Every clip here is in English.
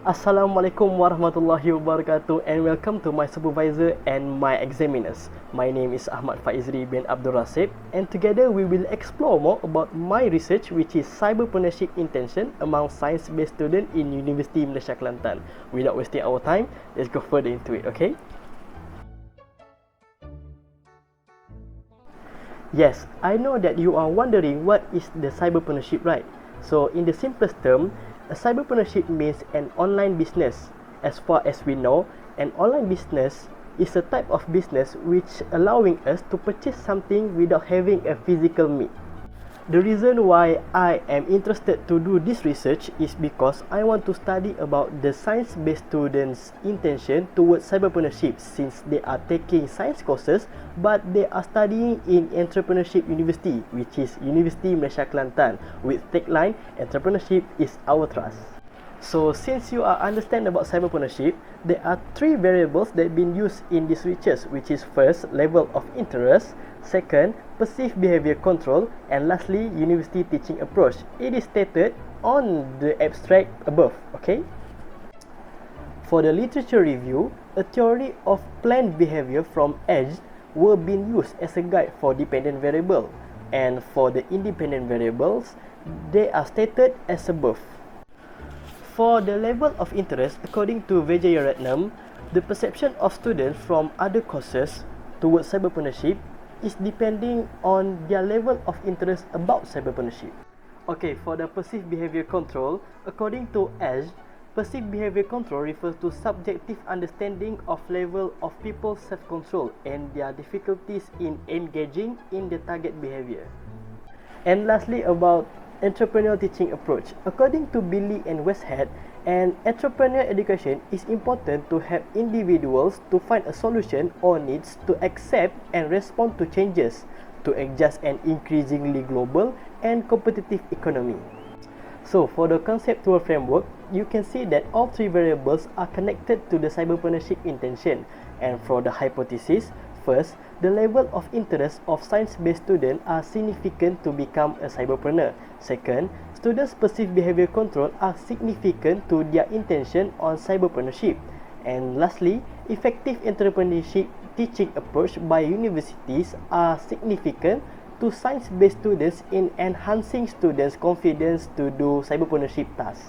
Assalamualaikum warahmatullahi wabarakatuh, and welcome to my supervisor and my examiners. My name is Ahmad Faizri bin Abdul Rasib, and together we will explore more about my research, which is cyberpreneurship intention among science-based students in Universiti Malaysia Kelantan. Without wasting our time, let's go further into it, okay? Yes, I know that you are wondering what is the cyberpreneurship, right? So in the simplest term, a cyberpreneurship means an online business. As far as we know, an online business is a type of business which allowing us to purchase something without having a physical meet. The reason why I am interested to do this research is because I want to study about the science-based students' intention towards cyberpreneurship, since they are taking science courses but they are studying in entrepreneurship university, which is Universiti Malaysia Kelantan, with tagline "Entrepreneurship is our trust." So since you are understand about cyberpreneurship, there are three variables that been used in this research, which is first, level of interest, second, perceived behavior control, and lastly, university teaching approach. It is stated on the abstract above, okay? For the literature review, a theory of planned behavior from Edge were being used as a guide for dependent variable, and for the independent variables, they are stated as above. For the level of interest, according to Vijayaratnam, the perception of students from other courses towards cyberpreneurship is depending on their level of interest about cyberpreneurship. Okay, for the perceived behavior control, according to Ash, perceived behavior control refers to subjective understanding of level of people's self-control and their difficulties in engaging in the target behavior. And lastly, about entrepreneurial teaching approach. According to Billy and Westhead, an entrepreneur education is important to help individuals to find a solution or needs to accept and respond to changes to adjust an increasingly global and competitive economy. So for the conceptual framework, you can see that all three variables are connected to the cyberpreneurship intention. And for the hypothesis, first, the level of interest of science-based students are significant to become a cyberpreneur. Second, students' perceived behavior control are significant to their intention on cyberpreneurship. And lastly, effective entrepreneurship teaching approach by universities are significant to science-based students in enhancing students' confidence to do cyberpreneurship tasks.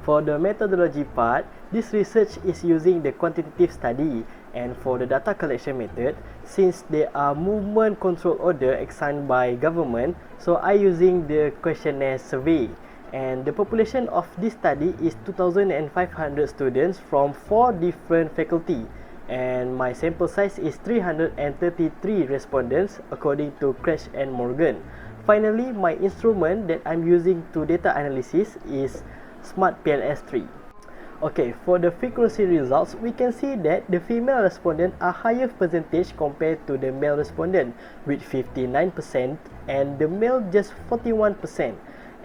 For the methodology part, this research is using the quantitative study, and for the data collection method, since there are movement control order assigned by government, so I using the questionnaire survey. And the population of this study is 2,500 students from 4 different faculty, and my sample size is 333 respondents according to Crash and Morgan. Finally, my instrument that I'm using to data analysis is Smart PLS3. Okay, for the frequency results, we can see that the female respondent are higher percentage compared to the male respondent with 59% and the male just 41%.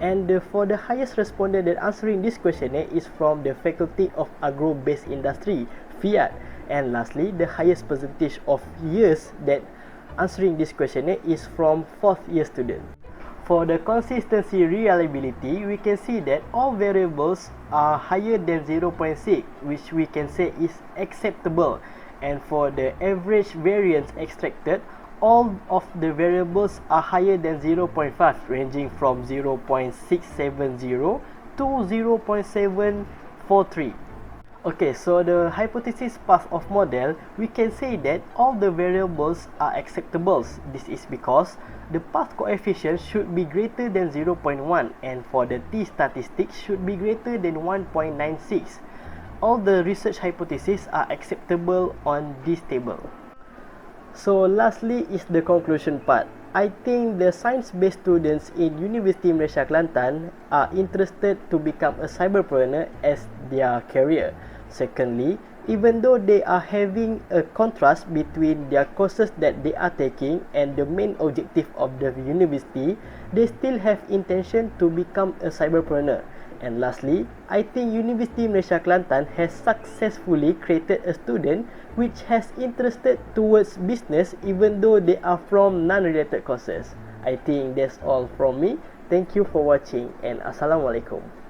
And for the highest respondent that answering this questionnaire is from the Faculty of Agro-Based Industry, FIAT. And lastly, the highest percentage of years that answering this questionnaire is from 4th year student. For the consistency reliability, we can see that all variables are higher than 0.6, which we can say is acceptable. And for the average variance extracted, all of the variables are higher than 0.5, ranging from 0.670 to 0.743. Okay, so the hypothesis path of model, we can say that all the variables are acceptable. This is because the path coefficient should be greater than 0.1, and for the t statistics should be greater than 1.96. All the research hypotheses are acceptable on this table. So lastly is the conclusion part. I think the science-based students in Universiti Malaysia Kelantan are interested to become a cyberpreneur as their career. Secondly, even though they are having a contrast between their courses that they are taking and the main objective of the university, they still have intention to become a cyberpreneur. And lastly, I think Universiti Malaysia Kelantan has successfully created a student which has interested towards business even though they are from non-related courses. I think that's all from me. Thank you for watching and Assalamualaikum.